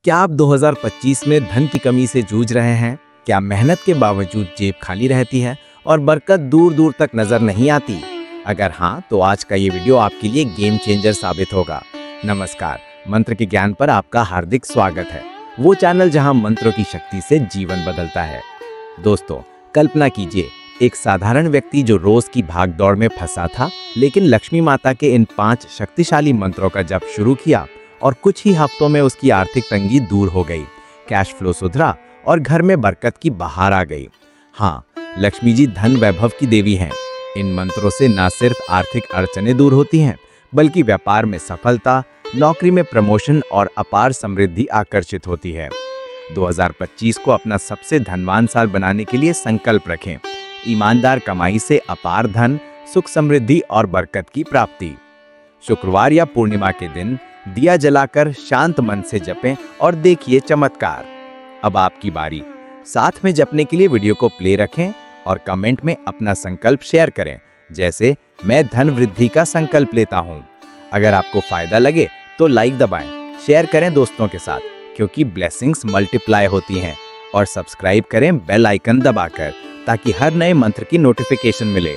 क्या आप 2025 में धन की कमी से जूझ रहे हैं? क्या मेहनत के बावजूद जेब खाली रहती है और बरकत दूर दूर तक नजर नहीं आती? अगर हाँ, तो आज का ये वीडियो आपके लिए गेम चेंजर साबित होगा। नमस्कार, मंत्र के ज्ञान पर आपका हार्दिक स्वागत है। वो चैनल जहां मंत्रों की शक्ति से जीवन बदलता है। दोस्तों, कल्पना कीजिए, एक साधारण व्यक्ति जो रोज की भागदौड़ में फंसा था, लेकिन लक्ष्मी माता के इन 5 शक्तिशाली मंत्रों का जप शुरू किया और कुछ ही हफ्तों में उसकी आर्थिक तंगी दूर हो गई, कैश फ्लो सुधरा और घर में बरकत की बहार आ गई। हाँ, लक्ष्मी जी धन वैभव की देवी हैं। इन मंत्रों से न सिर्फ आर्थिक अड़चनें दूर होती हैं, बल्कि व्यापार में सफलता, नौकरी में प्रमोशन और अपार समृद्धि आकर्षित होती है। 2025 को अपना सबसे धनवान साल बनाने के लिए संकल्प रखें। ईमानदार कमाई से अपार धन, सुख, समृद्धि और बरकत की प्राप्ति। शुक्रवार या पूर्णिमा के दिन दिया जलाकर शांत मन से जपें और देखिए चमत्कार। अब आपकी बारी। साथ में जपने के लिए वीडियो को प्ले रखें और कमेंट में अपना संकल्प शेयर करें, जैसे मैं धन वृद्धि का संकल्प लेता हूं। अगर आपको फायदा लगे तो लाइक दबाएं, शेयर करें दोस्तों के साथ, क्योंकि ब्लेसिंग्स मल्टीप्लाई होती हैं, और सब्सक्राइब करें बेल आइकन दबाकर, ताकि हर नए मंत्र की नोटिफिकेशन मिले।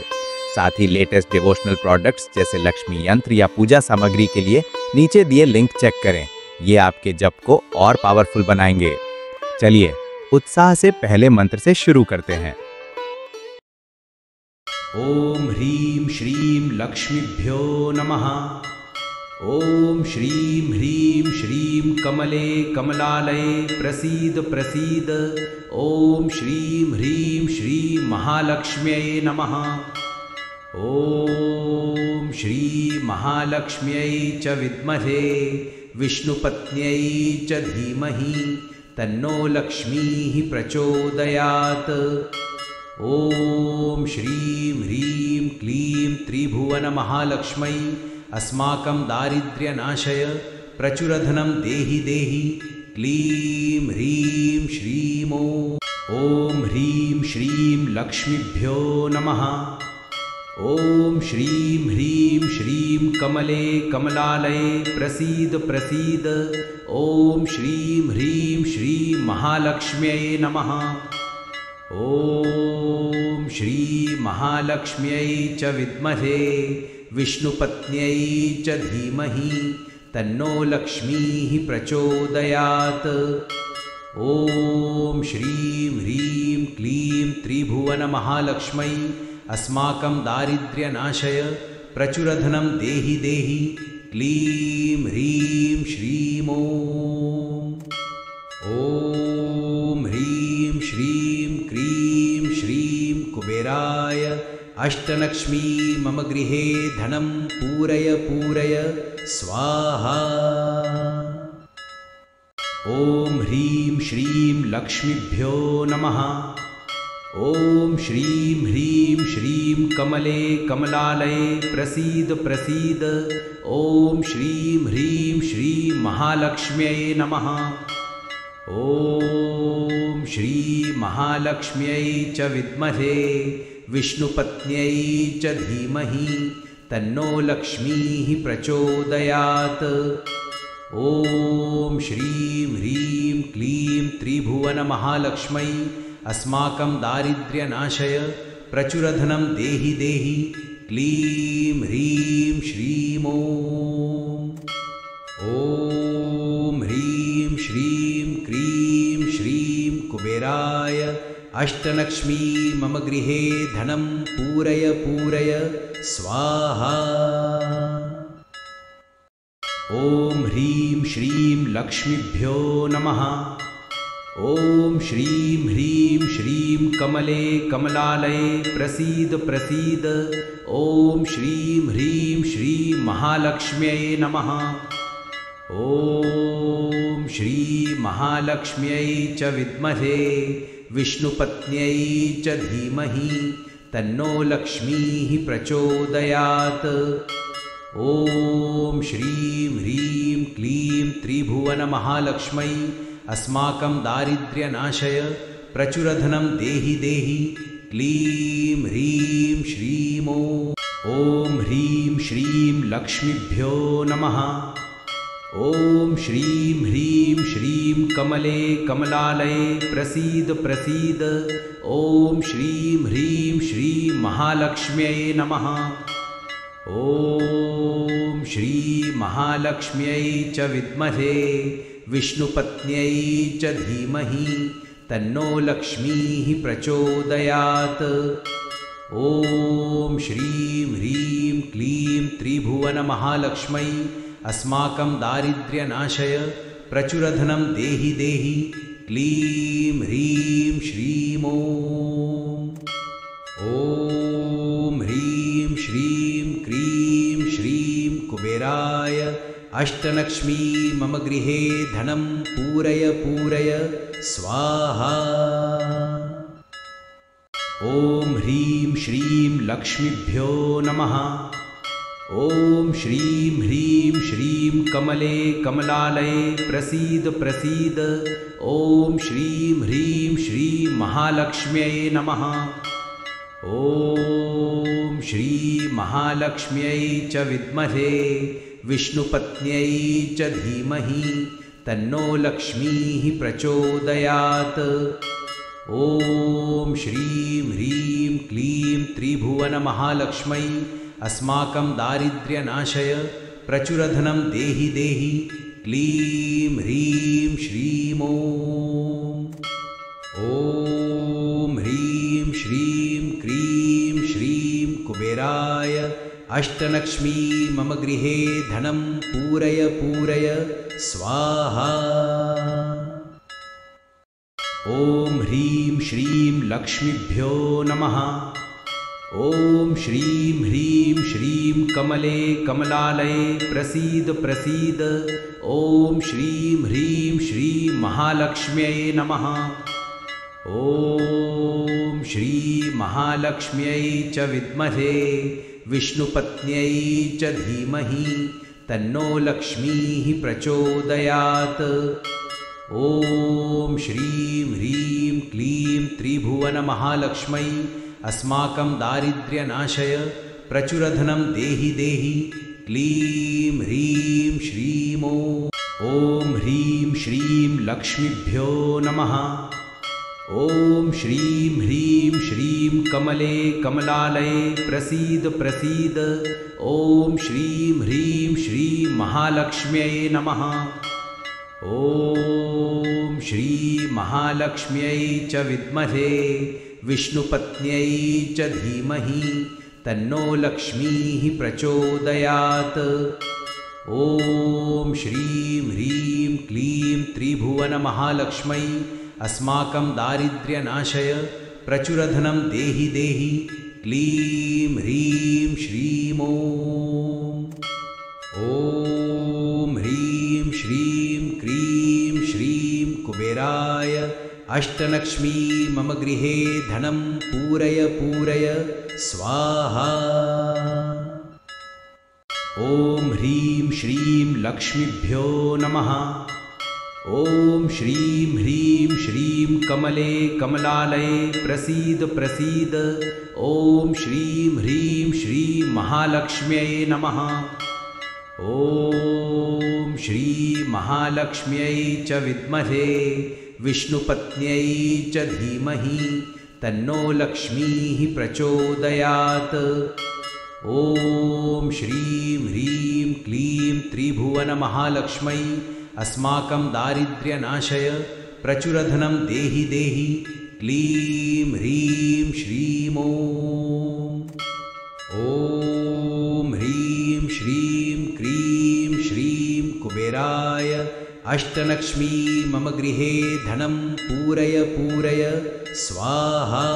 साथ ही लेटेस्ट डिवोशनल प्रोडक्ट्स जैसे लक्ष्मी यंत्र या पूजा सामग्री के लिए नीचे दिए लिंक चेक करें। ये आपके जप को और पावरफुल बनाएंगे। चलिए उत्साह से पहले मंत्र से शुरू करते हैं। ओम ह्रीं श्रीं लक्ष्मीभ्यो नमः। ओम श्रीं ह्रीं श्रीं कमले कमलालये प्रसीद प्रसीद। ओम श्रीं ह्रीं श्रीं महालक्ष्म्यै नमः। ओम श्री महालक्ष्म्यै च विद्महे विष्णुपत्न्यै च धीमहि तन्नो लक्ष्मीः प्रचोदयात्। ओम श्रीं ह्रीं क्लीं त्रिभुवनमहालक्ष्मै अस्माकं दारिद्र्यनाशय प्रचुरधनं देहि देहि क्लीं ह्रीं श्रीं ओम ह्रीं श्रीं लक्ष्मीभ्यो नमः। ओम श्रीं ह्रीं श्रीं कमले कमलालये प्रसीद प्रसीद। ओम श्रीं ह्रीं श्रीं महालक्ष्म्यै नमः। ओम श्री महालक्ष्म्यै च विद्महे विष्णुपत्न्यै च धीमहि तन्नो लक्ष्मीः प्रचोदयात्। ओम श्रीं ह्रीं क्लीं त्रिभुवनमहालक्ष्मै अस्माकं दारिद्र्यनाशय प्रचुरधनं देहि देहि क्लीं ह्रीं श्रीं ओम ह्रीं श्रीं क्रीं श्रीं कुबेराय अष्टलक्ष्मी मम गृहे धनं पूरय पूरय स्वाहा। ओम ह्रीं श्रीं लक्ष्मीभ्यो नमः। ओम श्रीं ह्रीं श्रीं कमले कमलालये प्रसीद प्रसीद। ओम श्रीं ह्रीं श्रीं महालक्ष्म्यै नमः। ओम श्री महालक्ष्म्यै च विद्महे विष्णुपत्न्यै च धीमहि तन्नो लक्ष्मीः प्रचोदयात्। ओम श्रीं ह्रीं क्लीं त्रिभुवनमहालक्ष्मै अस्माकं दारिद्र्यनाशय प्रचुरधनं देहि देहि क्लीं ह्रीं श्रीं ओम ह्रीं श्रीं क्रीं श्रीं कुबेराय अष्टलक्ष्मी मम गृहे धनं पूरय पूरय स्वाहा। ओम ह्रीं श्रीं लक्ष्मीभ्यो नमः। ओम श्रीं ह्रीं श्रीं कमले कमलालये प्रसीद प्रसीद। ओम श्रीं ह्रीं श्रीं महालक्ष्म्यै नमः। ओम श्री महालक्ष्म्यै च विद्महे विष्णुपत्न्यै च धीमहि तन्नो लक्ष्मीः प्रचोदयात्। ओम श्रीं ह्रीं क्लीं त्रिभुवनमहालक्ष्मै अस्माकं दारिद्र्यनाशय प्रचुरधनं देहि देहि क्लीं ह्रीं श्रीं ओम ह्रीं श्रीं लक्ष्मीभ्यो नमः। ओम श्रीं ह्रीं श्रीं श्रीं कमले कमलालये प्रसीद प्रसीद। ॐ श्रीं ह्रीं श्रीं महालक्ष्म्यै नमः। ॐ श्री महालक्ष्म्यै च विद्महे विष्णुपत्न्यै च धीमहि तन्नो लक्ष्मीः प्रचोदयात्। ॐ श्रीं ह्रीं क्लीं त्रिभुवनमहालक्ष्मै अस्माकं दारिद्र्यनाशय प्रचुरधनं देहि देहि। क्लीं ह्रीं श्रीं ॐ ह्रीं श्रीं क्रीं श्रीं कुबेराय अष्टलक्ष्मी मम गृहे धनं पूरय पूरय स्वाहा। ॐ ह्रीं श्रीं लक्ष्मीभ्यो नमः। ॐ श्रीं ह्रीं श्रीं कमले कमलालये प्रसीद प्रसीद। ॐ श्रीं ह्रीं श्रीं महालक्ष्म्यै नमः। ॐ श्री महालक्ष्म्यै च विद्महे विष्णुपत्न्यै च धीमहि तन्नो लक्ष्मीः प्रचोदयात्। ॐ श्रीं ह्रीं क्लीं त्रिभुवनमहालक्ष्मै अस्माकं दारिद्र्यनाशय प्रचुरधनं देहि देहि। क्लीं ह्रीं श्रीं ॐ ह्रीं श्रीं क्रीं श्रीं कुबेराय अष्टलक्ष्मी मम गृहे धनं पूरय पूरय स्वाहा। ॐ ह्रीं श्रीं लक्ष्मीभ्यो नमः। ॐ श्रीं ह्रीं श्रीं कमले कमलालये प्रसीद प्रसीद। ॐ श्रीं ह्रीं श्रीं महालक्ष्म्यै नमः। ॐ श्री महालक्ष्म्यै च विद्महे विष्णुपत्न्यै च धीमहि तन्नो लक्ष्मीः प्रचोदयात्। ॐ श्रीं ह्रीं क्लीं त्रिभुवनमहालक्ष्मै अस्माकं दारिद्र्यनाशय प्रचुरधनं देहि देहि। क्लीं ह्रीं श्रीं ॐ ह्रीं श्रीं लक्ष्मीभ्यो नमः। ॐ श्रीं ह्रीं श्रीं कमले कमलालये प्रसीद प्रसीद। ॐ श्रीं ह्रीं श्रीं महालक्ष्म्यै नमः। ॐ श्री महालक्ष्म्यै च विद्महे विष्णुपत्न्यै च धीमहि तन्नो लक्ष्मीः प्रचोदयात्। ॐ श्रीं ह्रीं क्लीं त्रिभुवनमहालक्ष्मै अस्माकं दारिद्र्यनाशय प्रचुरधनं देहि देहि। क्लीं ह्रीं श्रीं ॐ ह्रीं श्रीं क्रीं श्रीं कुबेराय अष्टलक्ष्मी मम गृहे धनं पूरय पूरय स्वाहा। ॐ ह्रीं श्रीं लक्ष्मीभ्यो नमः। ॐ श्रीं ह्रीं श्रीं कमले कमलालये प्रसीद प्रसीद। ॐ श्रीं ह्रीं श्रीं महालक्ष्म्यै नमः। ॐ श्री महालक्ष्म्यै च विद्महे विष्णुपत्न्यै च धीमहि तन्नो लक्ष्मीः प्रचोदयात्। ॐ श्रीं ह्रीं क्लीं त्रिभुवनमहालक्ष्मै अस्माकं दारिद्र्यनाशय प्रचुरधनं देहि देहि। क्लीं ह्रीं श्रीं ॐ ह्रीं श्रीं क्रीं श्रीं कुबेराय अष्टलक्ष्मी मम गृहे धनं पूरय पूरय स्वाहा।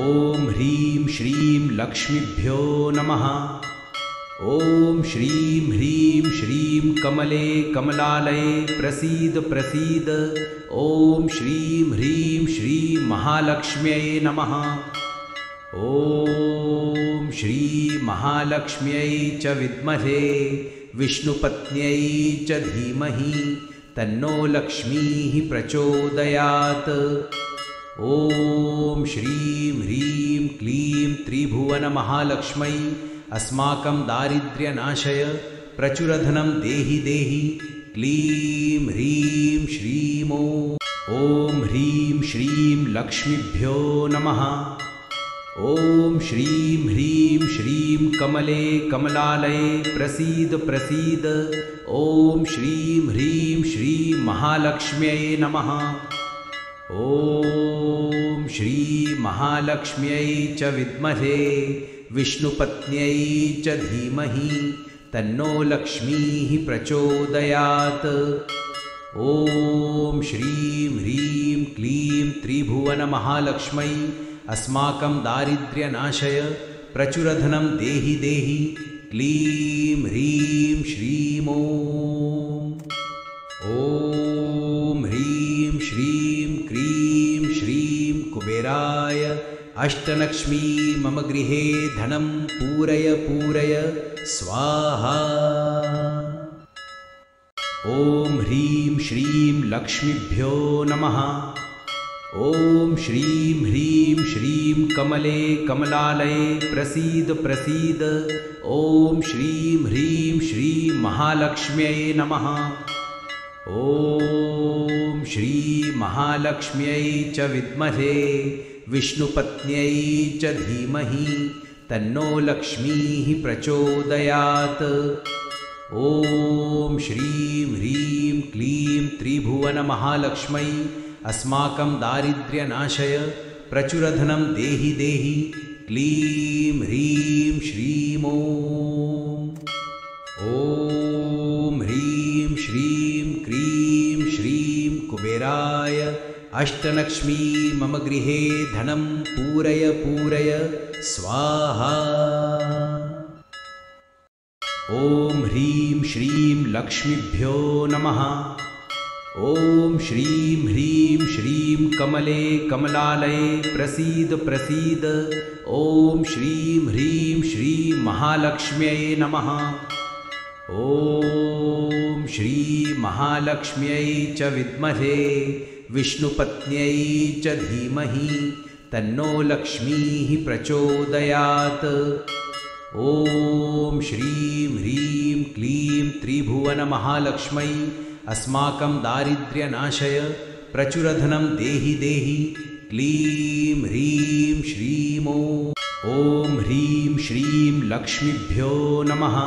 ॐ ह्रीं श्रीं लक्ष्मीभ्यो नमः। ॐ श्रीं ह्रीं श्रीं कमले कमलालये प्रसीद प्रसीद। ॐ श्रीं ह्रीं श्रीं महालक्ष्म्यै नमः। ॐ श्री महालक्ष्म्यै च विद्महे विष्णुपत्न्यै च धीमहि तन्नो लक्ष्मीः प्रचोदयात्। ॐ श्रीं ह्रीं क्लीं त्रिभुवनमहालक्ष्मै अस्माकं दारिद्र्यनाशय प्रचुरधनं देहि देहि। क्लीं ह्रीं श्रीं ॐ ह्रीं श्रीं लक्ष्मीभ्यो नमः। ॐ श्रीं ह्रीं श्रीं कमले कमलालये प्रसीद प्रसीद। ॐ श्रीं ह्रीं श्रीं महालक्ष्म्यै नमः। ॐ श्री महालक्ष्म्यै च विद्महे विष्णुपत्न्यै च धीमहि तन्नो लक्ष्मीः प्रचोदयात्। ॐ श्रीं ह्रीं क्लीं त्रिभुवनमहालक्ष्मै अस्माकं दारिद्र्यनाशय प्रचुरधनं देहि देहि क्लीं ह्रीं श्रीं ॐ ह्रीं श्रीं क्रीं श्रीं कुबेराय अष्टलक्ष्मी मम गृहे धनं पूरय पूरय स्वाहा। ॐ ह्रीं श्रीं लक्ष्मीभ्यो नमः। ॐ श्रीं ह्रीं श्रीं कमले कमलालये प्रसीद प्रसीद। ॐ श्रीं ह्रीं श्रीं महालक्ष्म्यै नमः। ॐ श्री महालक्ष्म्यै च विद्महे विष्णुपत्न्यै च धीमहि तन्नो लक्ष्मीः प्रचोदयात्। ॐ श्रीं ह्रीं क्लीं त्रिभुवनमहालक्ष्मै अस्माकं दारिद्र्यनाशय प्रचुरधनं देहि देहि क्लीं ह्रीं श्रीं ॐ ह्रीं श्रीं क्रीं श्रीं कुबेराय अष्टलक्ष्मी मम गृहे धनं पूरय पूरय स्वाहा। ॐ ह्रीं श्रीं लक्ष्मीभ्यो नमः। ॐ श्रीं ह्रीं श्रीं कमले कमलालये प्रसीद प्रसीद। ॐ श्रीं ह्रीं श्रीं महालक्ष्म्यै नमः। ॐ श्री महालक्ष्म्यै च विद्महे विष्णुपत्न्यै च धीमहि तन्नो लक्ष्मीः प्रचोदयात्। ॐ श्रीं ह्रीं क्लीं त्रिभुवनमहालक्ष्मै अस्माकं दारिद्र्यनाशय प्रचुरधनं देहि देहि क्लीं ह्रीं श्रीं ॐ ह्रीं श्रीं लक्ष्मीभ्यो नमः।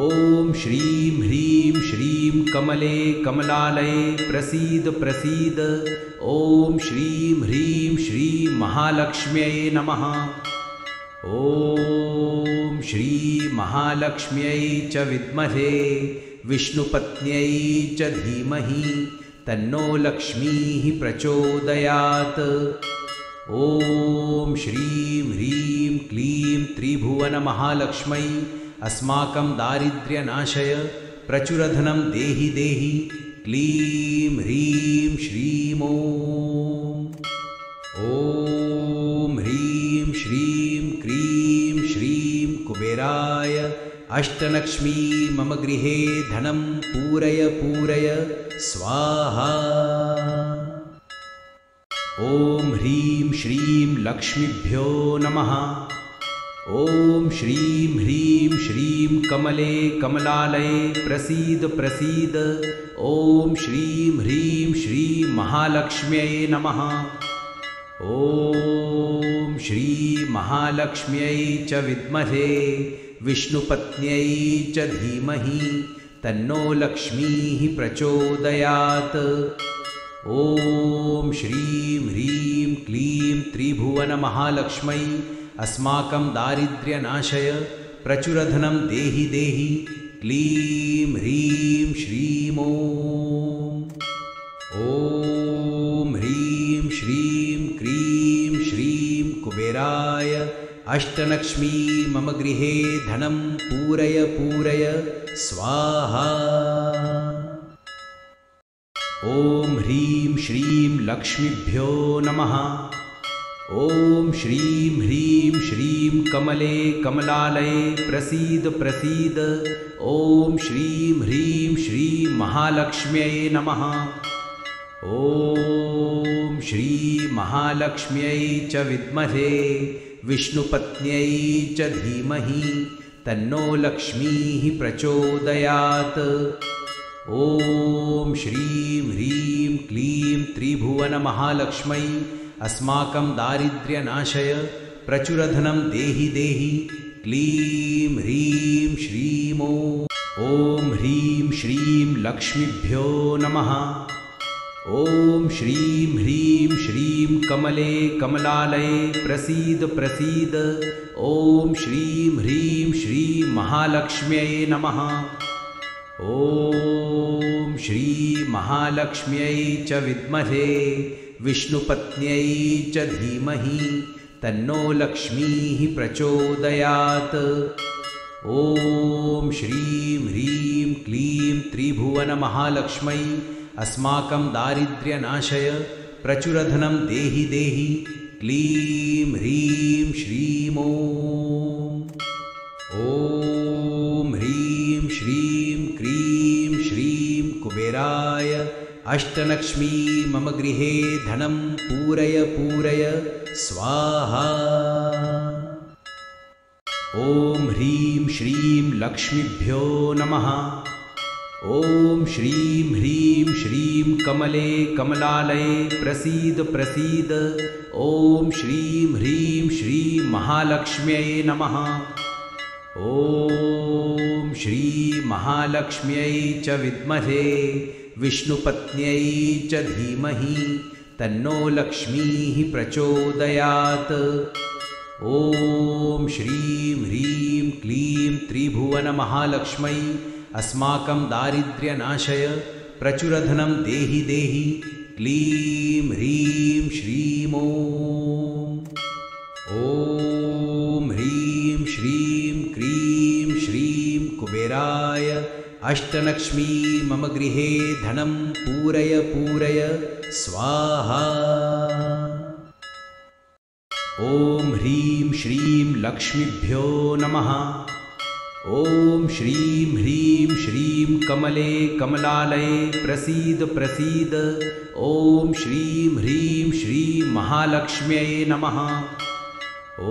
ॐ श्रीं ह्रीं श्रीं कमले कमलालये प्रसीद प्रसीद। ॐ श्रीं ह्रीं श्रीं महालक्ष्म्यै नमः। ॐ श्री महालक्ष्म्यै च विद्महे विष्णुपत्न्यै च धीमहि तन्नो लक्ष्मीः प्रचोदयात्। ॐ श्रीं ह्रीं क्लीं त्रिभुवनमहालक्ष्मै अस्माकं दारिद्र्यनाशय प्रचुरधनं देहि देहि क्लीं ह्रीं श्रीं ॐ ह्रीं श्रीं क्रीं श्रीं कुबेराय अष्टलक्ष्मी मम गृहे धनं पूरय पूरय स्वाहा। ॐ ह्रीं श्रीं लक्ष्मीभ्यो नमः। ॐ श्रीं ह्रीं श्रीं कमले कमलालये प्रसीद प्रसीद। ॐ श्रीं ह्रीं श्रीं महालक्ष्म्यै नमः। ॐ श्री महालक्ष्म्यै च विद्महे विष्णुपत्न्यै च धीमहि तन्नो लक्ष्मीः प्रचोदयात्। ॐ श्रीं ह्रीं क्लीं त्रिभुवनमहालक्ष्मै अस्माकं दारिद्र्यनाशय प्रचुरधनं देहि देहि क्लीं ह्रीं श्रीं ॐ ह्रीं श्रीं क्रीं श्रीं कुबेराय अष्टलक्ष्मी मम गृहे धनं पूरय पूरय स्वाहा। ॐ ह्रीं श्रीं लक्ष्मीभ्यो नमः। ॐ श्रीं ह्रीं श्रीं कमले कमलालये प्रसीद प्रसीद। ॐ श्रीं ह्रीं श्रीं महालक्ष्म्यै नमः। ॐ श्री महालक्ष्म्यै च विद्महे विष्णुपत्न्यै च धीमहि तन्नो लक्ष्मीः प्रचोदयात्। ॐ श्रीं ह्रीं क्लीं त्रिभुवनमहालक्ष्मै अस्माकं दारिद्र्यनाशय प्रचुरधनं देहि देहि क्लीं ह्रीं श्रीं ॐ ह्रीं श्रीं लक्ष्मीभ्यो नमः। ॐ श्रीं ह्रीं श्रीं कमले कमलालये प्रसीद प्रसीद। ॐ श्रीं ह्रीं श्रीं महालक्ष्म्यै नमः। ॐ श्री महालक्ष्म्यै च विद्महे विष्णुपत्न्यै च धीमहि तन्नो लक्ष्मीः प्रचोदयात्। ॐ श्रीं ह्रीं क्लीं त्रिभुवनमहालक्ष्मै अस्माकं दारिद्र्यनाशय प्रचुरधनं देहि देहि क्लीं ह्रीं श्रीं ॐ ह्रीं श्रीं क्रीं श्रीं कुबेराय अष्टलक्ष्मी मम गृहे धनं पूरय पूरय स्वाहा। ॐ ह्रीं श्रीं लक्ष्मीभ्यो नमः। ॐ श्रीं ह्रीं श्रीं कमले कमलालये प्रसीद प्रसीद। ॐ श्रीं ह्रीं श्रीं महालक्ष्म्यै नमः। ॐ श्री महालक्ष्म्यै च विद्महे विष्णुपत्न्यै च धीमहि तन्नो लक्ष्मीः प्रचोदयात्। ॐ श्रीं ह्रीं क्लीं त्रिभुवनमहालक्ष्मै अस्माकं दारिद्र्यनाशय प्रचुरधनं देहि देहि क्लीं ह्रीं श्रीं ॐ ह्रीं श्रीं क्रीं श्रीं कुबेराय अष्टलक्ष्मी मम गृहे धनं पूरय पूरय स्वाहा। ॐ ह्रीं श्रीं लक्ष्मीभ्यो नमः। ॐ श्रीं ह्रीं श्रीं कमले कमलालये प्रसीद प्रसीद। ॐ श्रीं ह्रीं श्रीं महालक्ष्म्यै नमः।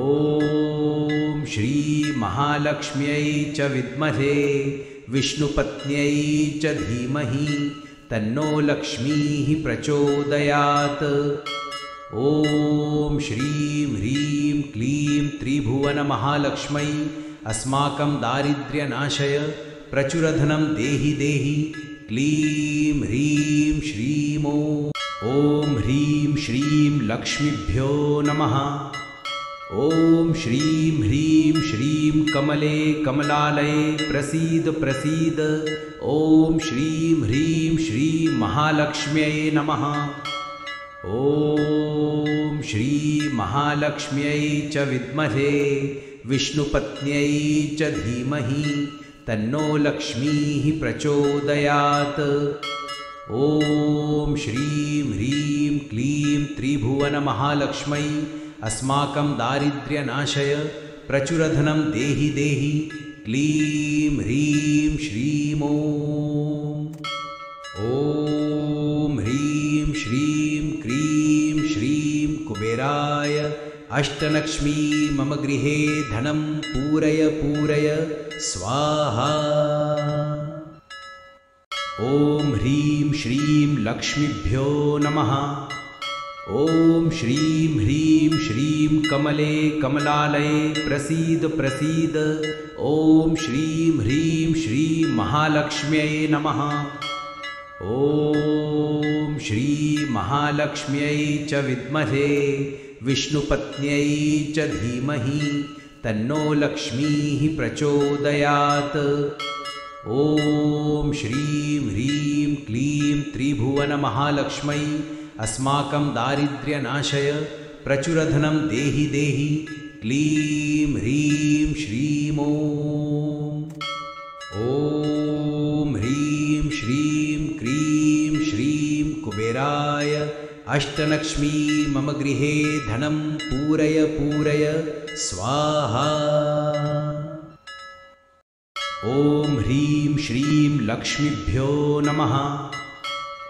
ॐ श्री महालक्ष्म्यै च विद्महे विष्णुपत्न्यै च धीमहि तन्नो लक्ष्मीः प्रचोदयात्। ॐ श्रीं ह्रीं क्लीं त्रिभुवनमहालक्ष्मै अस्माकं दारिद्र्यनाशय प्रचुरधनं देहि देहि क्लीं ह्रीं श्रीं ॐ ह्रीं श्रीं लक्ष्मीभ्यो नमः। ॐ श्रीं ह्रीं श्रीं कमले कमलालये प्रसीद प्रसीद। ॐ श्रीं ह्रीं श्रीं महालक्ष्म्यै नमः। ॐ श्री महालक्ष्म्यै च विद्महे विष्णुपत्न्यै च धीमहि तन्नो लक्ष्मीः प्रचोदयात्। ॐ श्रीं ह्रीं क्लीं त्रिभुवनमहालक्ष्मै अस्माकं दारिद्र्यनाशय प्रचुरधनं देहि देहि क्लीं ह्रीं श्रीं ॐ ह्रीं श्रीं क्रीं श्रीं कुबेराय अष्टलक्ष्मी मम गृहे धनं पूरय पूरय स्वाहा। ॐ ह्रीं श्रीं लक्ष्मीभ्यो नमः। ॐ श्रीं ह्रीं श्रीं कमले कमलालये प्रसीद प्रसीद। ॐ श्रीं ह्रीं श्रीं महालक्ष्म्यै नमः। ॐ श्री महालक्ष्म्यै च विद्महे विष्णुपत्न्यै च धीमहि तन्नो लक्ष्मीः प्रचोदयात्। ॐ श्रीं ह्रीं क्लीं त्रिभुवनमहालक्ष्मै अस्माकं दारिद्र्यनाशय प्रचुरधनं देहि देहि क्लीं ह्रीं श्रीं ॐ ह्रीं श्रीं क्रीं श्रीं कुबेराय अष्टलक्ष्मी मम गृहे धनं पूरय पूरय स्वाहा। ॐ ह्रीं श्रीं लक्ष्मीभ्यो नमः।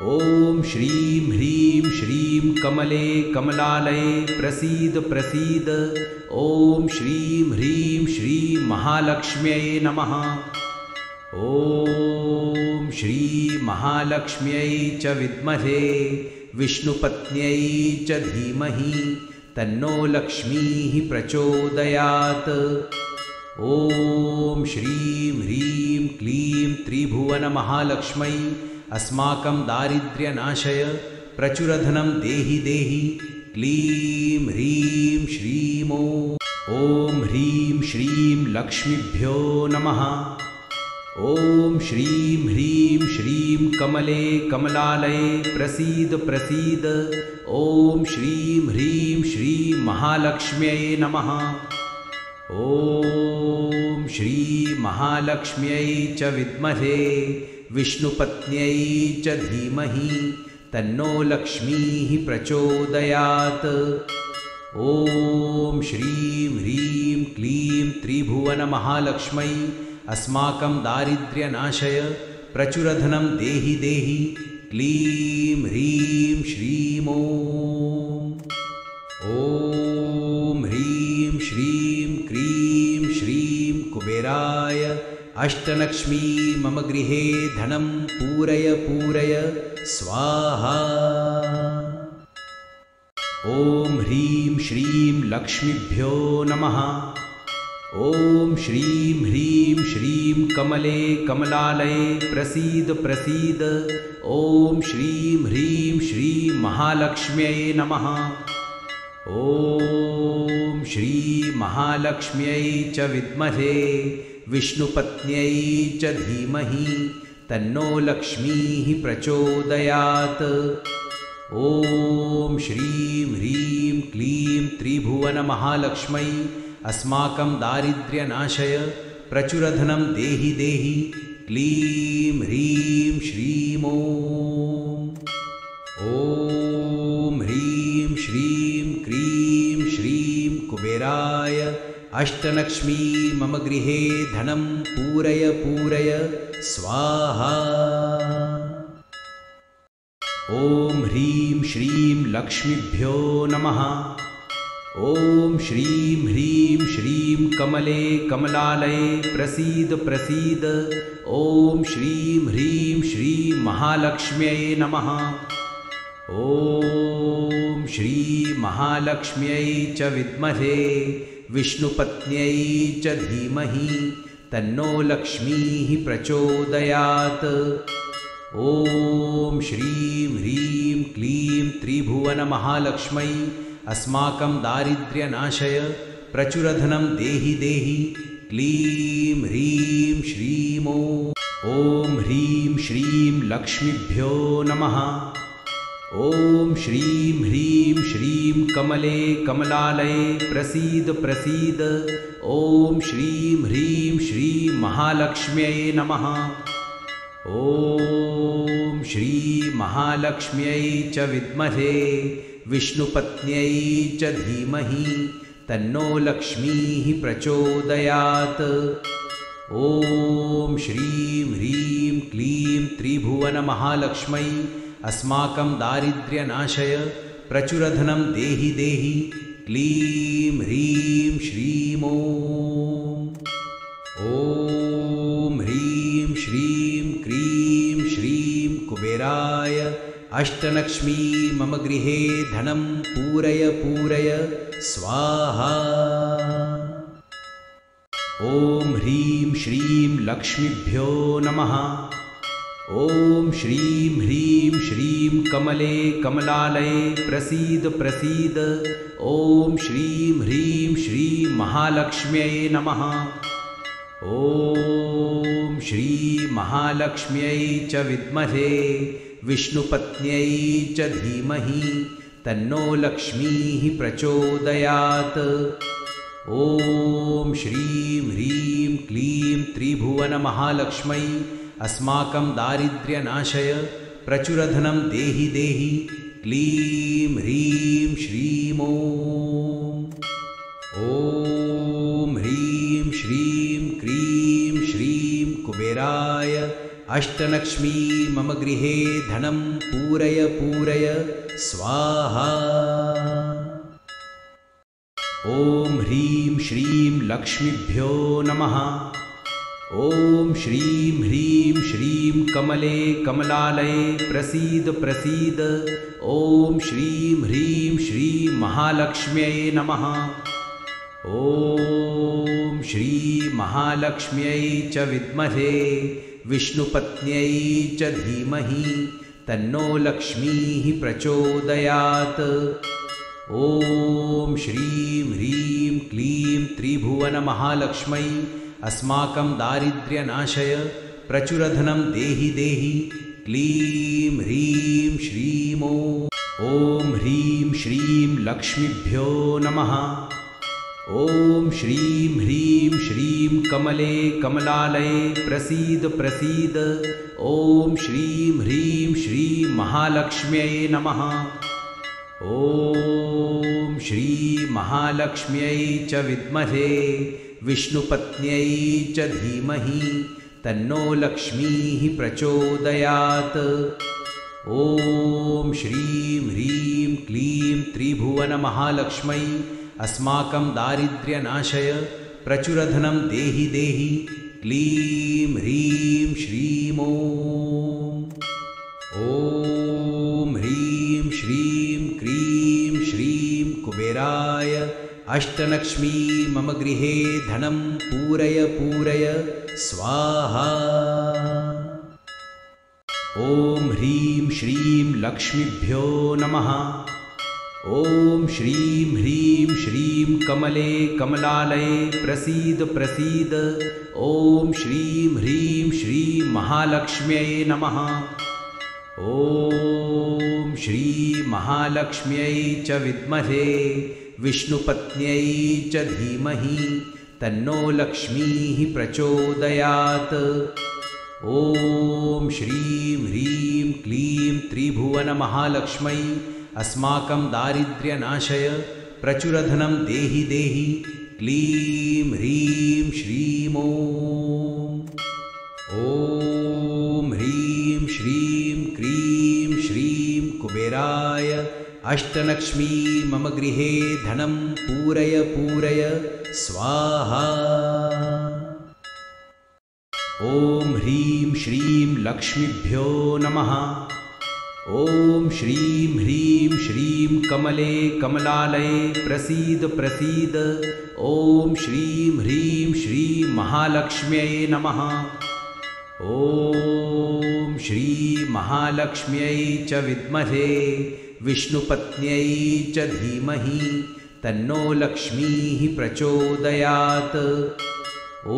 ॐ श्रीं ह्रीं श्रीं कमले कमलालये प्रसीद प्रसीद। ॐ श्रीं ह्रीं श्रीं महालक्ष्म्यै नमः। ॐ श्री महालक्ष्म्यै च विद्महे विष्णुपत्न्यै च धीमहि तन्नो लक्ष्मीः प्रचोदयात्। ॐ श्रीं ह्रीं क्लीं त्रिभुवनमहालक्ष्मै अस्माकं दारिद्र्यनाशय प्रचुरधनं देहि देहि क्लीं ह्रीं श्रीं ॐ ह्रीं श्रीं लक्ष्मीभ्यो नमः। ॐ श्रीं ह्रीं श्रीं कमले कमलालये प्रसीद प्रसीद। ॐ श्रीं ह्रीं श्रीं महालक्ष्म्यै नमः। ॐ श्री महालक्ष्म्यै च विद्महे विष्णुपत्न्यै च धीमहि तन्नो लक्ष्मीः प्रचोदयात्। ॐ श्रीं ह्रीं क्लीं त्रिभुवनमहालक्ष्मै अस्माकं दारिद्र्यनाशय प्रचुरधनं देहि देहि क्लीं ह्रीं श्रीं ॐ ह्रीं श्रीं क्रीं श्रीं कुबेराय अष्टलक्ष्मी मम गृहे धनं पूरय पूरय स्वाहा। ॐ ह्रीं श्रीं लक्ष्मीभ्यो नमः। ॐ श्रीं ह्रीं श्रीं कमले कमलालये प्रसीद प्रसीद। ॐ श्रीं ह्रीं श्रीं महालक्ष्म्यै नमः। ॐ श्री महालक्ष्म्यै च विद्महे विष्णुपत्न्यै च धीमहि तन्नो लक्ष्मीः प्रचोदयात्। ॐ श्रीं ह्रीं क्लीं त्रिभुवनमहालक्ष्मै अस्माकं दारिद्र्यनाशय प्रचुरधनं देहि देहि क्लीं ह्रीं श्रीं ॐ ह्रीं श्रीं क्रीं श्रीं कुबेराय अष्टलक्ष्मी मम गृहे धनं पूरय पूरय स्वाहा। ॐ ह्रीं श्रीं लक्ष्मीभ्यो नमः। ॐ श्रीं ह्रीं श्रीं कमले कमलालये प्रसीद प्रसीद। ॐ श्रीं ह्रीं श्रीं महालक्ष्म्यै नमः। ॐ श्री महालक्ष्म्यै च विद्महे विष्णुपत्न्यै च धीमहि तन्नो लक्ष्मीः प्रचोदयात्। ॐ श्रीं ह्रीं क्लीं त्रिभुवनमहालक्ष्मै अस्माकं दारिद्र्यनाशय प्रचुरधनं देहि देहि क्लीं ह्रीं श्रीं ॐ ह्रीं श्रीं लक्ष्मीभ्यो नमः। ॐ श्रीं ह्रीं श्रीं कमले कमलालये प्रसीद प्रसीद। ॐ श्रीं ह्रीं श्रीं महालक्ष्म्यै नमः। ॐ श्री महालक्ष्म्यै च विद्महे विष्णुपत्न्यै च धीमहि तन्नो लक्ष्मीः प्रचोदयात्। ॐ श्रीं ह्रीं क्लीं त्रिभुवनमहालक्ष्मै अस्माकं दारिद्र्यनाशय प्रचुरधनं देहि देहि क्लीं ह्रीं श्रीं ॐ ह्रीं श्रीं क्रीं श्रीं कुबेराय अष्टलक्ष्मी मम गृहे धनं पूरय पूरय स्वाहा। ॐ ह्रीं श्रीं लक्ष्मीभ्यो नमः। ॐ श्रीं ह्रीं श्रीं कमले कमलालये प्रसीद प्रसीद। ॐ श्रीं ह्रीं श्रीं महालक्ष्म्यै नमः। ॐ श्री महालक्ष्म्यै च विद्महे विष्णुपत्न्यै च धीमहि तन्नो लक्ष्मीः प्रचोदयात्। ॐ श्रीं ह्रीं क्लीं त्रिभुवनमहालक्ष्मै अस्माकं दारिद्र्यनाशय प्रचुरधनं देहि देहि क्लीं ह्रीं श्रीं ॐ ह्रीं श्रीं क्रीं श्रीं कुबेराय अष्टलक्ष्मी मम गृहे धनं पूरय पूरय स्वाहा। ॐ ह्रीं श्रीं लक्ष्मीभ्यो नमः। ॐ श्रीं ह्रीं श्रीं कमले कमलालये प्रसीद प्रसीद। ॐ श्रीं ह्रीं श्रीं महालक्ष्म्यै नमः। ॐ श्री महालक्ष्म्यै च विद्महे विष्णुपत्न्यै च धीमहि तन्नो लक्ष्मीः प्रचोदयात्। ॐ श्रीं ह्रीं क्लीं त्रिभुवनमहालक्ष्मै अस्माकं दारिद्र्यनाशय प्रचुरधनं देहि देहि। क्लीं ह्रीं श्रीं ॐ ह्रीं श्रीं लक्ष्मीभ्यो नमः। ॐ श्रीं ह्रीं श्रीं कमले कमलालये प्रसीद प्रसीद। ॐ श्रीं ह्रीं श्रीं महालक्ष्म्यै नमः। ॐ श्री महालक्ष्म्यै च विद्महे विष्णुपत्न्यै च धीमहि तन्नो लक्ष्मीः प्रचोदयात्। ॐ श्रीं ह्रीं क्लीं त्रिभुवनमहालक्ष्मै अस्माकं दारिद्र्यनाशय प्रचुरधनं देहि देहि। क्लीं ह्रीं श्रीं ॐ ह्रीं श्रीं क्रीं श्रीं कुबेराय अष्टलक्ष्मी मम गृहे धनं पूरय पूरय स्वाहा। ॐ ह्रीं श्रीं लक्ष्मीभ्यो नमः। ॐ श्रीं ह्रीं श्रीं कमले कमलालये प्रसीद प्रसीद। ॐ श्रीं ह्रीं श्रीं महालक्ष्म्यै नमः। ॐ श्री महालक्ष्म्यै च विद्महे विष्णुपत्न्यै च धीमहि तन्नो लक्ष्मीः प्रचोदयात्। ॐ श्रीं ह्रीं क्लीं त्रिभुवनमहालक्ष्मै अस्माकं दारिद्र्यनाशय प्रचुरधनं देहि देहि। क्लीं ह्रीं श्रीं ॐ ह्रीं श्रीं क्रीं श्रीं कुबेराय अष्टलक्ष्मी मम गृहे धनं पूरय पूरय स्वाहा। ॐ ह्रीं श्रीं लक्ष्मीभ्यो नमः। ॐ श्रीं ह्रीं श्रीं कमले कमलालये प्रसीद प्रसीद। ॐ श्रीं ह्रीं श्रीं महालक्ष्म्यै नमः। ॐ श्री महालक्ष्म्यै च विद्महे विष्णुपत्न्यै च धीमहि तन्नो लक्ष्मीः प्रचोदयात्।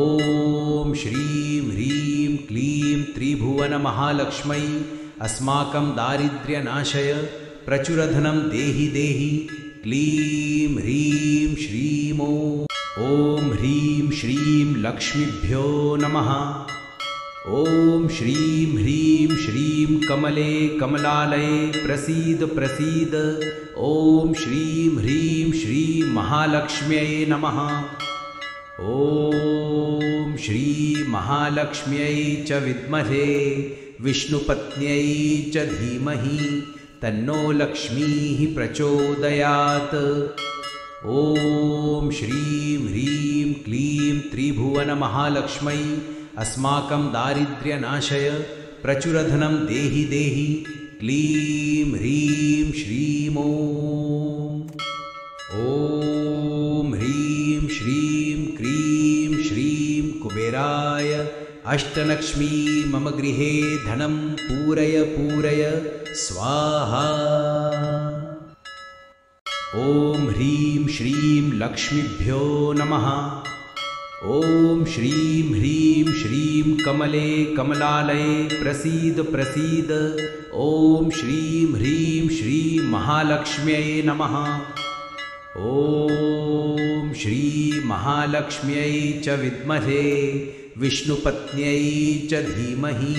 ॐ श्रीं ह्रीं क्लीं त्रिभुवनमहालक्ष्मै अस्माकं दारिद्र्यनाशय प्रचुरधनं देहि देहि। क्लीं ह्रीं श्रीं ॐ ह्रीं श्रीं लक्ष्मीभ्यो नमः। ॐ श्रीं ह्रीं श्रीं कमले कमलालये प्रसीद प्रसीद। ॐ श्रीं ह्रीं श्रीं महालक्ष्म्यै नमः। ॐ श्री महालक्ष्म्यै च विद्महे विष्णुपत्न्यै च धीमहि तन्नो लक्ष्मीः प्रचोदयात्। ॐ श्रीं ह्रीं क्लीं त्रिभुवनमहालक्ष्मै अस्माकं दारिद्र्यनाशय प्रचुरधनं देहि देहि। क्लीं ह्रीं श्रीं ॐ ह्रीं श्रीं क्रीं श्रीं कुबेराय अष्टलक्ष्मी मम गृहे धनं पूरय पूरय स्वाहा। ॐ ह्रीं श्रीं लक्ष्मीभ्यो नमः। ॐ श्रीं ह्रीं श्रीं कमले कमलालये प्रसीद प्रसीद। ॐ श्रीं ह्रीं श्रीं महालक्ष्म्यै नमः। ॐ श्री महालक्ष्म्यै च विद्महे विष्णुपत्न्यै च धीमहि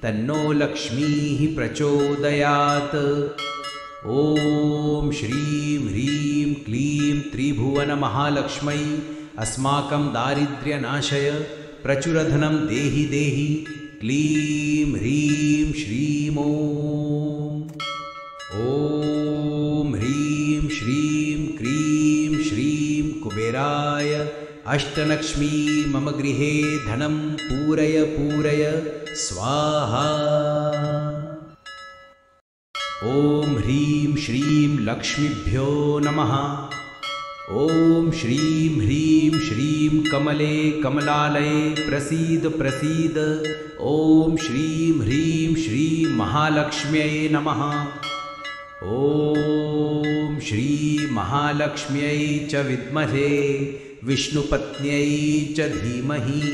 तन्नो लक्ष्मीः प्रचोदयात्। ॐ श्रीं ह्रीं क्लीं त्रिभुवनमहालक्ष्मै अस्माकं दारिद्र्यनाशय प्रचुरधनं देहि देहि। क्लीं ह्रीं श्रीं ॐ ह्रीं श्रीं क्रीं श्रीं कुबेराय अष्टलक्ष्मी मम गृहे धनं पूरय पूरय स्वाहा। ॐ ह्रीं श्रीं लक्ष्मीभ्यो नमः। ॐ श्रीं ह्रीं श्रीं कमले कमलालये प्रसीद प्रसीद। ॐ श्रीं ह्रीं श्रीं महालक्ष्म्यै नमः। ॐ श्री महालक्ष्म्यै च विद्महे विष्णुपत्न्यै च धीमहि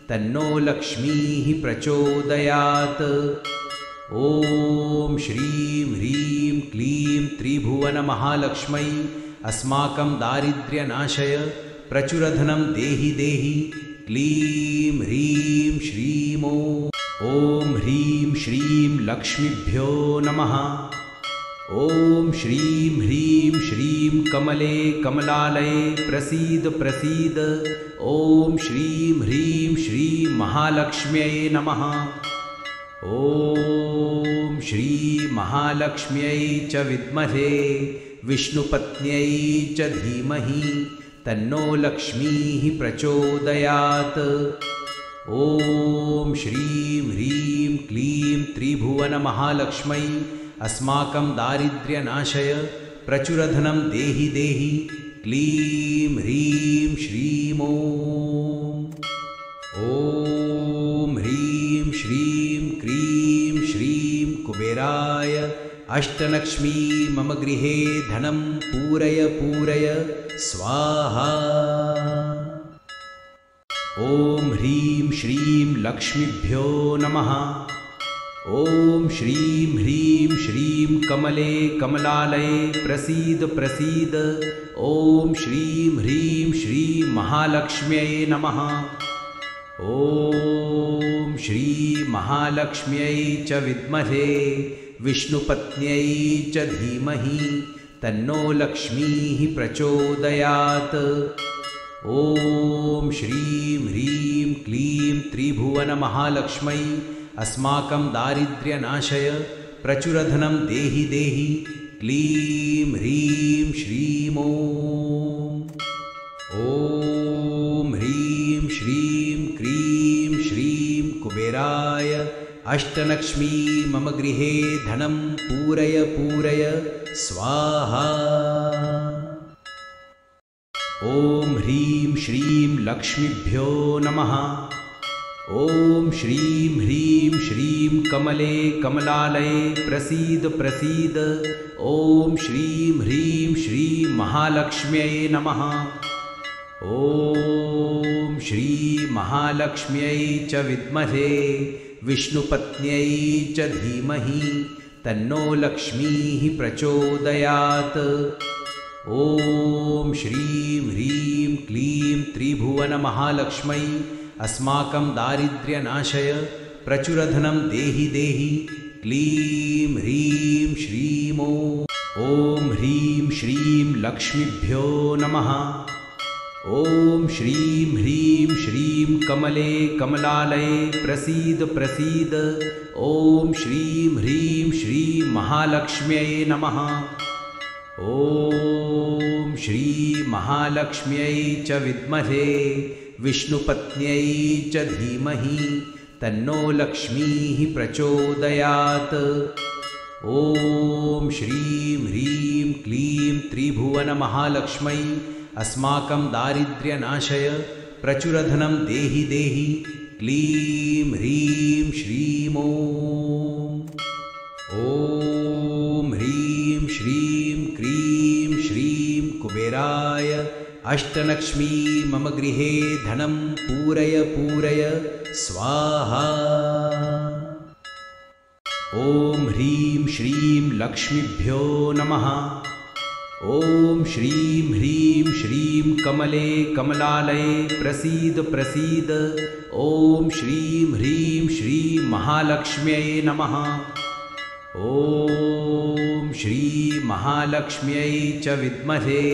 तन्नो लक्ष्मीः प्रचोदयात्। ॐ श्रीं ह्रीं क्लीं त्रिभुवनमहालक्ष्मै अस्माकं दारिद्र्यनाशय प्रचुरधनं देहि देहि क्लीं ह्रीं श्रीं ॐ ह्रीं श्रीं लक्ष्मीभ्यो नमः। ॐ श्रीं ह्रीं श्रीं कमले कमलालये प्रसीद प्रसीद। ॐ श्रीं ह्रीं श्रीं महालक्ष्म्यै नमः। ॐ श्री महालक्ष्म्यै च विद्महे विष्णुपत्न्यै च धीमहि तन्नो लक्ष्मीः प्रचोदयात्। ॐ श्रीं ह्रीं क्लीं त्रिभुवनमहालक्ष्मै अस्माकं दारिद्र्यनाशय प्रचुरधनं देहि देहि क्लीं ह्रीं श्रीं ॐ ह्रीं श्रीं क्रीं श्रीं कुबेराय अष्टलक्ष्मी मम गृहे धनं पूरय पूरय स्वाहा। ॐ ह्रीं श्रीं लक्ष्मीभ्यो नमः। ॐ श्रीं ह्रीं श्रीं कमले कमलालये प्रसीद प्रसीद। ॐ श्रीं ह्रीं श्रीं महालक्ष्म्यै नमः। ॐ श्री महालक्ष्म्यै च विद्महे विष्णुपत्न्यै च धीमहि तन्नो लक्ष्मीः प्रचोदयात्। ॐ श्रीं ह्रीं क्लीं त्रिभुवनमहालक्ष्मै अस्माकं दारिद्र्यनाशय प्रचुरधनं देहि देहि क्लीं ह्रीं श्रीं ॐ ह्रीं श्रीं क्रीं श्रीं कुबेराय अष्टलक्ष्मी मम गृहे धनं पूरय पूरय स्वाहा। ॐ ह्रीं श्रीं लक्ष्मीभ्यो नमः। ॐ श्रीं ह्रीं श्रीं कमले कमलालये प्रसीद प्रसीद। ॐ श्रीं ह्रीं श्रीं महालक्ष्म्यै नमः। ॐ श्री महालक्ष्म्यै च विद्महे विष्णुपत्न्यै च धीमहि तन्नो लक्ष्मीः प्रचोदयात्। ॐ श्रीं ह्रीं क्लीं त्रिभुवनमहालक्ष्मै अस्माकं दारिद्र्यनाशय प्रचुरधनं देहि देहि क्लीं ह्रीं श्रीं ॐ ह्रीं श्रीं लक्ष्मीभ्यो नमः। ॐ श्रीं ह्रीं श्रीं कमले कमलालये प्रसीद प्रसीद। ॐ श्रीं ह्रीं श्रीं महालक्ष्म्यै नमः। ॐ श्री महालक्ष्म्यै च विद्महे विष्णुपत्न्यै च धीमहि तन्नो लक्ष्मीः प्रचोदयात्। ॐ श्रीं ह्रीं क्लीं त्रिभुवनमहालक्ष्मै अस्माकं दारिद्र्यनाशय प्रचुरधनं देहि देहि क्लीं ह्रीं श्रीं ॐ ह्रीं श्रीं क्रीं श्रीं कुबेराय अष्टलक्ष्मी मम गृहे धनं पूरय पूरय स्वाहा। ॐ ह्रीं श्रीं लक्ष्मीभ्यो नमः। ॐ श्रीं ह्रीं श्रीं कमले कमलालये प्रसीद प्रसीद। ॐ श्रीं ह्रीं श्रीं महालक्ष्म्यै नमः। ॐ श्री महालक्ष्म्यै च विद्महे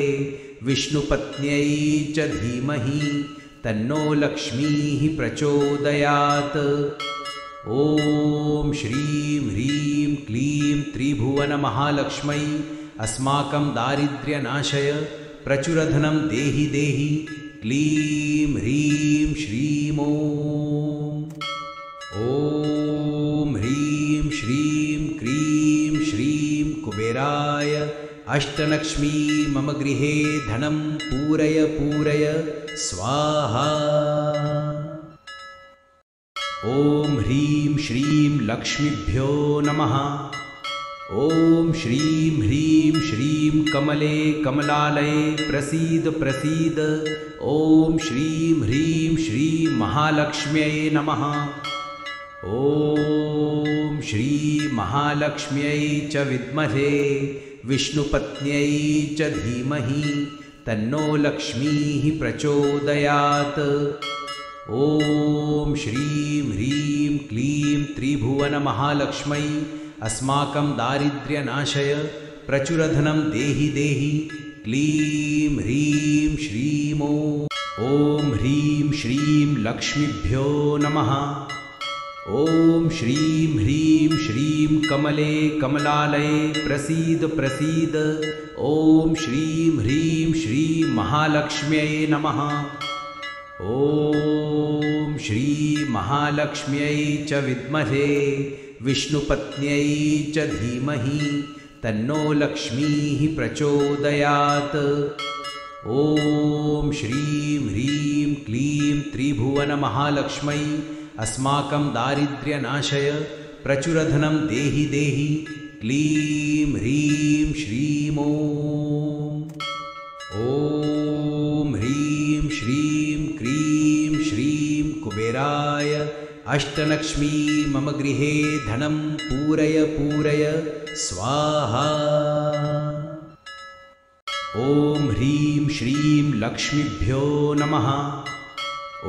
विष्णुपत्न्यै च धीमहि तन्नो लक्ष्मीः प्रचोदयात्। ॐ श्रीं ह्रीं क्लीं त्रिभुवनमहालक्ष्मै अस्माकं दारिद्र्यनाशय प्रचुरधनं देहि देहि क्लीं ह्रीं श्रीं ॐ ह्रीं श्रीं क्रीं श्रीं कुबेराय अष्टलक्ष्मी मम गृहे धनं पूरय पूरय स्वाहा। ॐ ह्रीं श्रीं लक्ष्मीभ्यो नमः। ॐ श्रीं ह्रीं श्रीं कमले कमलालये प्रसीद प्रसीद। ॐ श्रीं ह्रीं श्रीं महालक्ष्म्यै नमः। ॐ श्री महालक्ष्म्यै च विद्महे विष्णुपत्न्यै च धीमहि तन्नो लक्ष्मीः प्रचोदयात्। ॐ श्रीं ह्रीं क्लीं त्रिभुवनमहालक्ष्मै अस्माकं दारिद्र्यनाशय प्रचुरधनं देहि देहि क्लीं ह्रीं श्रीं ॐ ह्रीं श्रीं लक्ष्मीभ्यो नमः। ॐ श्रीं ह्रीं श्रीं कमले कमलालये प्रसीद प्रसीद। ॐ श्रीं ह्रीं श्रीं महालक्ष्म्यै नमः। ॐ श्री महालक्ष्म्यै च विद्महे विष्णुपत्न्यै च धीमहि तन्नो लक्ष्मीः प्रचोदयात्। ॐ श्रीं ह्रीं क्लीं त्रिभुवनमहालक्ष्मै अस्माकं दारिद्र्यनाशय प्रचुरधनं देहि देहि क्लीं ह्रीं श्रीं ॐ ह्रीं श्रीं क्रीं श्रीं कुबेराय अष्टलक्ष्मी मम गृहे धनं पूरय पूरय स्वाहा। ॐ ह्रीं श्रीं लक्ष्मीभ्यो नमः।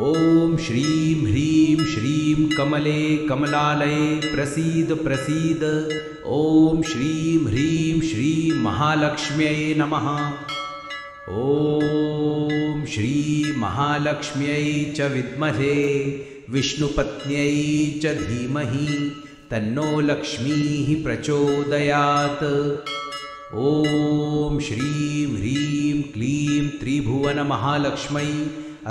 ॐ श्रीं ह्रीं श्रीं कमले कमलालये प्रसीद प्रसीद। ॐ श्रीं ह्रीं श्रीं महालक्ष्म्यै नमः। ॐ श्री महालक्ष्म्यै च विद्महे विष्णुपत्न्यै च धीमहि तन्नो लक्ष्मीः प्रचोदयात्। ॐ श्रीं ह्रीं क्लीं त्रिभुवनमहालक्ष्मै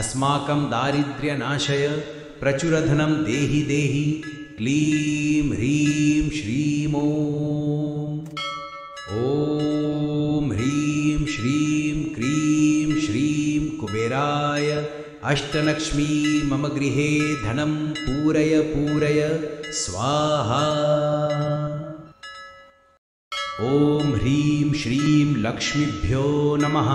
अस्माकं दारिद्र्यनाशय प्रचुरधनं देहि देहि क्लीं ह्रीं श्रीं ॐ ह्रीं श्रीं क्रीं श्रीं कुबेराय अष्टलक्ष्मी मम गृहे धनं पूरय पूरय स्वाहा। ॐ ह्रीं श्रीं लक्ष्मीभ्यो नमः।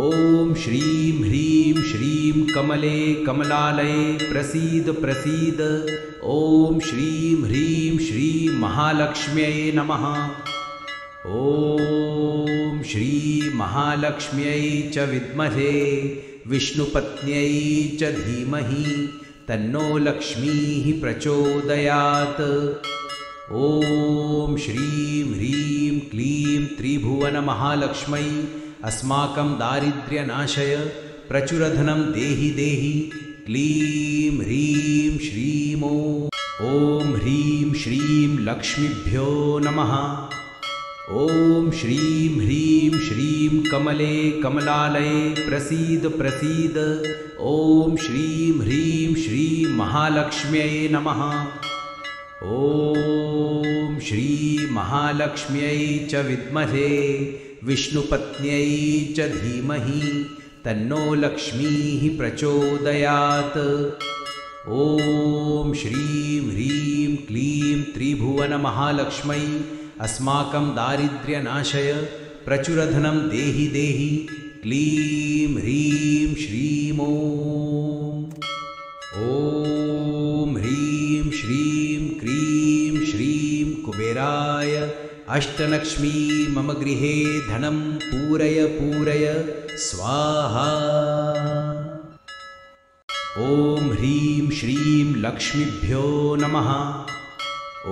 ॐ श्रीं ह्रीं श्रीं कमले कमलालये प्रसीद प्रसीद। ॐ श्रीं ह्रीं श्रीं महालक्ष्म्यै नमः। ॐ श्री महालक्ष्म्यै च विद्महे विष्णुपत्न्यै च धीमहि तन्नो लक्ष्मीः प्रचोदयात्। ॐ श्रीं ह्रीं क्लीं त्रिभुवनमहालक्ष्मै अस्माकं दारिद्र्यनाशय प्रचुरधनं देहि देहि क्लीं ह्रीं श्रीं ॐ ह्रीं श्रीं लक्ष्मीभ्यो नमः। ॐ श्रीं ह्रीं श्रीं कमले कमलालये प्रसीद प्रसीद। ॐ श्रीं ह्रीं श्रीं महालक्ष्म्यै नमः। ॐ श्री महालक्ष्म्यै च विद्महे विष्णुपत्न्यै च धीमहि तन्नो लक्ष्मीः प्रचोदयात्। ॐ श्रीं ह्रीं क्लीं त्रिभुवनमहालक्ष्मै अस्माकं दारिद्र्यनाशय प्रचुरधनं देहि देहि क्लीं ह्रीं श्रीं ॐ ह्रीं श्रीं क्रीं श्रीं कुबेराय अष्टलक्ष्मी मम गृहे धनं पूरय पूरय स्वाहा। ॐ ह्रीं श्रीं लक्ष्मीभ्यो नमः।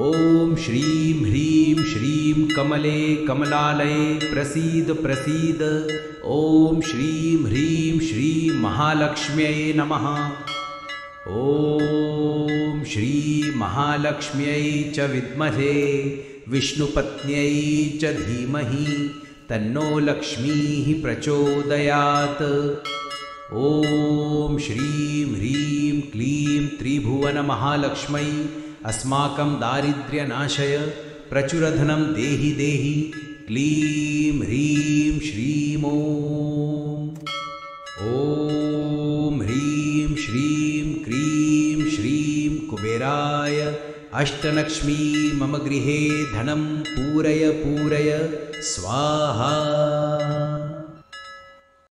ॐ श्रीं ह्रीं श्रीं कमले कमलालये प्रसीद प्रसीद। ॐ श्रीं ह्रीं श्रीं महालक्ष्म्यै नमः। ॐ श्री महालक्ष्म्यै च विद्महे विष्णुपत्न्यै च धीमहि तन्नो लक्ष्मीः प्रचोदयात्। ॐ श्रीं ह्रीं क्लीं त्रिभुवनमहालक्ष्मै अस्माकं दारिद्र्यनाशय प्रचुरधनं देहि देहि क्लीं ह्रीं श्रीं ॐ ह्रीं श्रीं क्रीं श्रीं कुबेराय अष्टलक्ष्मी मम गृहे धनं पूरय पूरय स्वाहा।